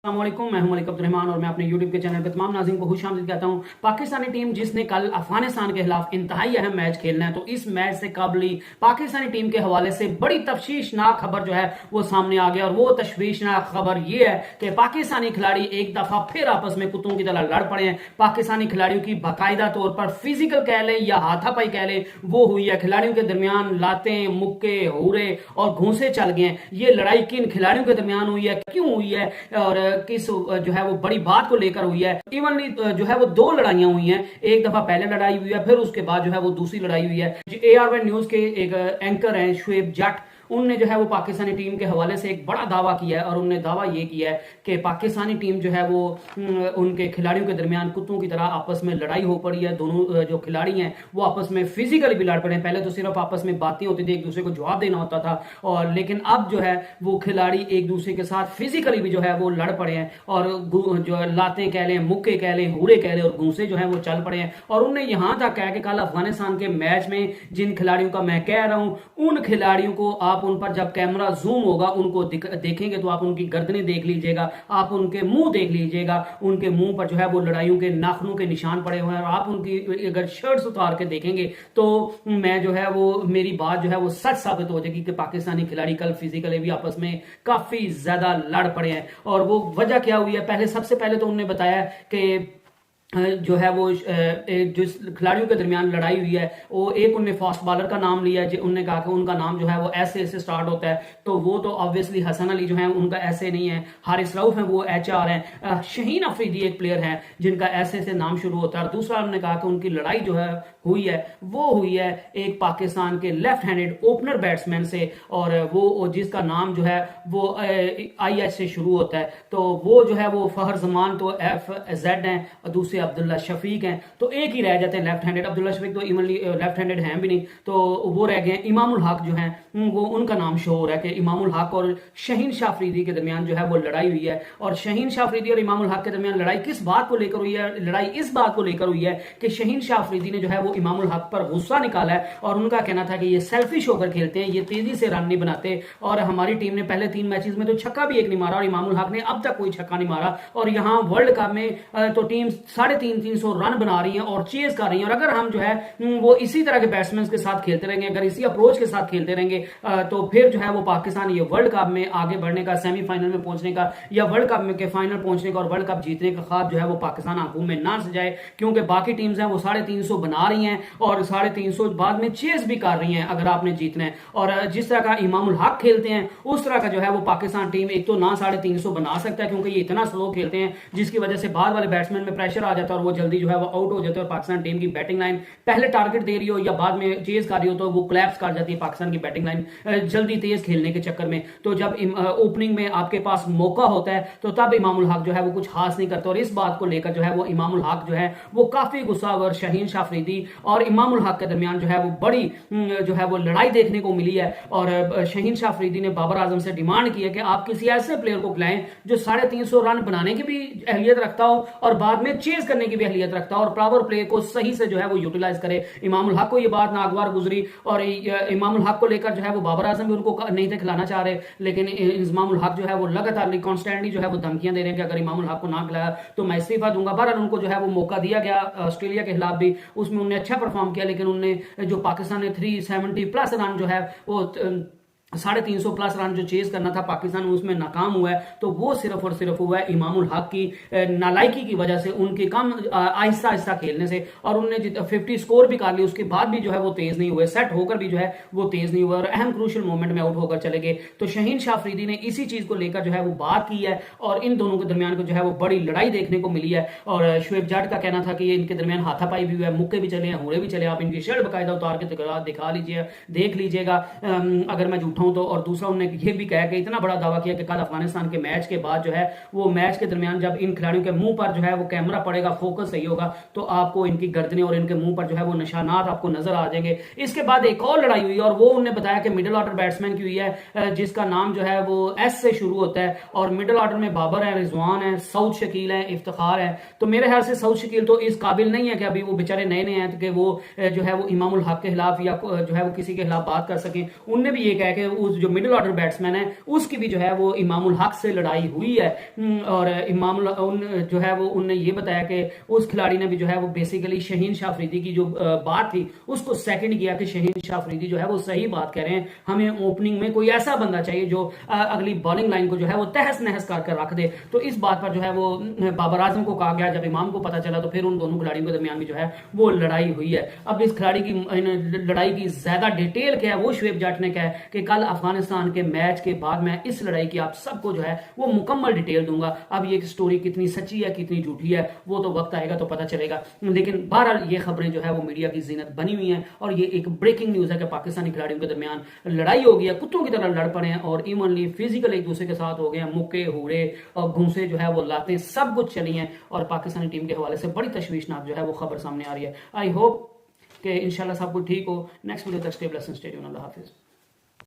अस्सलामुअलैकुम, मैं हूं मलिक अब्दुर्रहमान और मैं अपने यूट्यूब के चैनल पे तमाम नाज़रीन को खुशामदीद कहता हूं। पाकिस्तानी टीम जिसने कल अफगानिस्तान के खिलाफ इंतहाई अहम मैच खेलना है, तो इस मैच से कबली पाकिस्तानी टीम के हवाले से बड़ी तशवीशनाक खबर जो है वो सामने आ गया। और वो तशवीशनाक खबर ये है कि पाकिस्तानी खिलाड़ी एक दफा फिर आपस में कुत्तों की तरह लड़ पड़े हैं। पाकिस्तानी खिलाड़ियों की बाकायदा तौर पर फिजिकल कह लें या हाथापाई कह लें वो हुई है। खिलाड़ियों के दरमियान लातें, मुक्के, हुरे और घूंसे चल गए हैं। ये लड़ाई किन खिलाड़ियों के दरमियान हुई है, क्यों हुई है और किस जो है वो बड़ी बात को लेकर हुई है। इवनली जो है वो दो लड़ाइयां हुई हैं। एक दफा पहले लड़ाई हुई है, फिर उसके बाद जो है वो दूसरी लड़ाई हुई है। AR1 न्यूज के एक एंकर हैं शुएब जट, उनने जो है वो पाकिस्तानी टीम के हवाले से एक बड़ा दावा किया है और उन्होंने दावा ये किया है कि पाकिस्तानी टीम जो है वो उनके खिलाड़ियों के दरमियान कुत्तों की तरह आपस में लड़ाई हो पड़ी है। दोनों जो खिलाड़ी हैं वो आपस में फिजिकली भी लड़ पड़े हैं। पहले तो सिर्फ आपस में बातें होती थी, एक दूसरे को जवाब देना होता था, और लेकिन अब जो है वो खिलाड़ी एक दूसरे के साथ फिजिकली भी जो है वो लड़ पड़े हैं। और जो लातें कह लें, मुक्के कह लें, हुरे कह लें और घूंसे जो है वो चल पड़े हैं। और उन्होंने यहां तक कहा कि कल अफगानिस्तान के मैच में जिन खिलाड़ियों का मैं कह रहा हूं, उन खिलाड़ियों को आप उन पर जब कैमरा जूम होगा उनको देखेंगे तो आप उनकी गर्दनें देख लीजिएगा, आप उनके मुंह देख लीजिएगा। उनके मुंह पर जो है वो लड़ाइयों के नाखूनों के निशान पड़े हुए हैं। और आप उनकी अगर शर्ट्स उतार के देखेंगे तो मैं जो है वो मेरी बात जो है वो सच साबित हो जाएगी कि पाकिस्तानी खिलाड़ी कल फिजिकली भी आपस में काफी ज्यादा लड़ पड़े हैं। और वो वजह क्या हुई है, सबसे पहले तो उन्होंने बताया कि जो है वो जो खिलाड़ियों के दरमियान लड़ाई हुई है, वो एक उनने फास्ट बॉलर का नाम लिया, उनने कहा कि उनका नाम जो है वो ऐसे ऐसे स्टार्ट होता है। तो वो तो ऑब्वियसली हसन अली जो है उनका ऐसे नहीं है, हारिस रऊफ है वो HR है, शहीन अफरीदी एक प्लेयर है जिनका ऐसे ऐसे नाम शुरू होता है। और दूसरा उन्होंने कहा कि उनकी लड़ाई जो है हुई है वो हुई है एक पाकिस्तान के लेफ्ट हैंडेड ओपनर बैट्समैन से, और वो जिसका नाम जो है वो IH से शुरू होता है। तो वो जो है वो फहर जमान तो FZ हैं और दूसरे अब्दुल्ला शफीक हैं। तो एक ही रह जाते हैं लेफ्ट हैंडेड। अब्दुल्ला शफीक तो इवनली लेफ्ट हैंडेड हैं भी नहीं, तो वो रह गए। इमामुल हक जो हैं वो उनका नाम शोर है कि इमामुल हक और शहीन शाह अफरीदी के दरमियान जो है वो लड़ाई हुई है। और शहीन शाह अफरीदी और इमामुल हक के दरमियान लड़ाई किस बात को लेकर हुई है? लड़ाई इस बात को लेकर हुई है कि शहीन शाह अफरीदी ने जो है वो इमामुल हक पर गुस्सा निकाला है और उनका कहना था कि ये सेल्फिश होकर खेलते हैं, ये तेजी से रन नहीं बनाते, और हमारी टीम ने पहले 3 मैचेस में तो छक्का भी एक नहीं मारा और इमामुल हक ने अब तक कोई छक्का नहीं मारा। और यहाँ वर्ल्ड कप में तो टीम 350 रन बना रही है और चेज कर रही है। और अगर हम जो है वो इसी तरह के बैट्समैन के साथ खेलते रहेंगे, अगर इसी अप्रोच के साथ खेलते रहेंगे, तो फिर जो है वो पाकिस्तान ये वर्ल्ड कप में आगे बढ़ने का, सेमीफाइनल में पहुंचने का या वर्ल्ड कप में के फाइनल पहुंचने का और वर्ल्ड कप जीतने का ख्वाब जो है वो पाकिस्तान आंखों में ना सजाए। क्योंकि बाकी टीम्स हैं वो 350 बना रही हैं और 350 बाद में चेज भी कर रही हैं अगर आपने जीतना है। और जिस तरह का इमामुल हक खेलते हैं उस तरह का जो है वो पाकिस्तान टीम एक तो ना 350 बना सकता है क्योंकि ये इतना स्लो खेलते हैं, जिसकी वजह से बाद वाले बैट्समैन में प्रेशर आ जाता है और वो जल्दी जो है वो आउट हो जाते हैं। और पाकिस्तान टीम की बैटिंग लाइन पहले टारगेट दे रही हो या बाद में चेज कर रही हो तो वो क्लैप्स कर जाती है पाकिस्तान की बैटिंग लाइन जल्दी तेज खेलने के चक्कर में। तो जब ओपनिंग में आपके पास मौका होता है तो तब इमामुल हक जो है वो कुछ खास नहीं करते। और इस बात को लेकर जो है वो इमामुल हक जो है वो काफी गुस्सावर शहीन शाह अफरीदी और इमामुल हक के दरमियान जो है वो बड़ी जो है वो लड़ाई देखने को मिली है। और शहीन शाह अफरीदी ने बाबर आजम से डिमांड की है कि आप किसी ऐसे प्लेयर को खिलाएं जो 350 रन बनाने की भी अहलियत रखता हो और बाद में चेज करने की भी अहलियत रखता हो और पावर प्ले को सही से जो है वो यूटिलाइज करे। इमामुल हक को ये बात नागवार गुजरी और इमामुल हक को लेकर जो है वो बाबर आजम भी उनको नहीं थे खिलाना चाह रहे, लेकिन इमामुल हक जो है वो लगातार कॉन्स्टेंटली जो है वो धमकियां दे रहे हैं कि अगर इमामुल हक को ना खिलाया तो मैं इस्तीफा दूंगा। बहरहाल उनको जो है वो मौका दिया गया ऑस्ट्रेलिया के खिलाफ भी, उसमें उन्होंने अच्छा परफॉर्म किया, लेकिन उन्होंने जो पाकिस्तान ने 370+ रन जो है वो 350+ रन जो चेज करना था पाकिस्तान उसमें नाकाम हुआ है। तो वो सिर्फ और सिर्फ हुआ है इमामुल हक की नालायकी की वजह से, उनके कम आहिस्ता आहिस्ता खेलने से। और उन्होंने 50 स्कोर भी कर ली, उसके बाद भी जो है वो तेज नहीं हुए, सेट होकर भी जो है वो तेज नहीं हुआ और अहम क्रूशियल मोमेंट में आउट होकर चले गए। तो शहीन शाह अफरीदी ने इसी चीज को लेकर जो है वो बात की है और इन दोनों के दरमियान को जो है वो बड़ी लड़ाई देखने को मिली है। और शुएब जट का कहना था कि ये इनके दरमियान हाथापाई भी हुआ है, मुक्के भी चले हैं, हुरे भी चले, आप इनकी शर्ट बाकायदा उतार के दिखा लीजिए, देख लीजिएगा अगर मैं झूठा हूं तो। और दूसरा उन्होंने ये भी कहा कि इतना बड़ा दावा किया कि कल अफगानिस्तान के मैच के बाद जो है वो मैच के दरमियान जब इन खिलाड़ियों के मुंह पर जो है वो कैमरा पड़ेगा, फोकस सही होगा, तो आपको इनकी गर्दनें और इनके मुंह पर जो है वो निशानात आपको नजर आ जाएंगे। इसके बाद एक और लड़ाई हुई और वो उन्होंने बताया कि मिडिल ऑर्डर बैट्समैन की हुई है जिसका नाम जो है वो S से शुरू होता है और मिडिल ऑर्डर में बाबर है, रिजवान है, सऊद शकील है, इफ्तिखार है। तो मेरे ख्याल से सऊद शकील तो इस काबिल नहीं है कि अभी वो बेचारे नए नए हैं कि वो जो है वो इमामुल हक के खिलाफ या जो है वो किसी के खिलाफ बात कर सकें। उनने भी ये कहा कि उस जो मिडिल ऑर्डर बैट्समैन है उसकी भी जो है वो इमामुल हक से लड़ाई हुई है। और इमामुल जो है वो उनने ये बताया कि उस खिलाड़ी ने भी जो है वो बेसिकली शहीन शाह अफरीदी की जो बात थी उसको सेकंड किया कि शहीन शाह अफरीदी जो है वो सही बात कह रहे हैं, हमें ओपनिंग में कोई ऐसा बंदा चाहिए जो अगली बॉलिंग लाइन को जो है वो तहस नहस कर रख दे। तो इस बात पर जो है वो बाबर आजम को कहा गया। जब इमाम को पता चला तो फिर उन दोनों खिलाड़ियों के दरमियान भी जो है वो लड़ाई हुई है। अब इस खिलाड़ी की लड़ाई की ज्यादा डिटेल क्या है वो शुएब जाट ने कहा है कि कल अफगानिस्तान के मैच के बाद मैं इस लड़ाई की आप सबको जो है वो मुकम्मल डिटेल दूंगा। अब ये स्टोरी कितनी सच्ची है कितनी झूठी है वो तो वक्त आएगा तो पता चलेगा। लेकिन बहरहाल ये खबरें जो है वो मीडिया की जीनत बनी हुई हैं और ये एक ब्रेकिंग न्यूज है कि पाकिस्तानी खिलाड़ियों के दरमियान लड़ाई हो गई है, कुत्तों की तरह लड़ पड़े हैं और इवनली फिजिकल एक दूसरे के साथ हो गए हैं, मुक्के हुड़े और घूंसे जो है वो लाते सब कुछ चली हैं और पाकिस्तानी टीम के हवाले से बड़ी तशवीशनाक जो है वो खबर सामने आ रही है। आई होप कि इंशाल्लाह सब कुछ ठीक हो। नेक्स्ट वीडियो तक stay blessed and stay tuned. Allah Hafiz.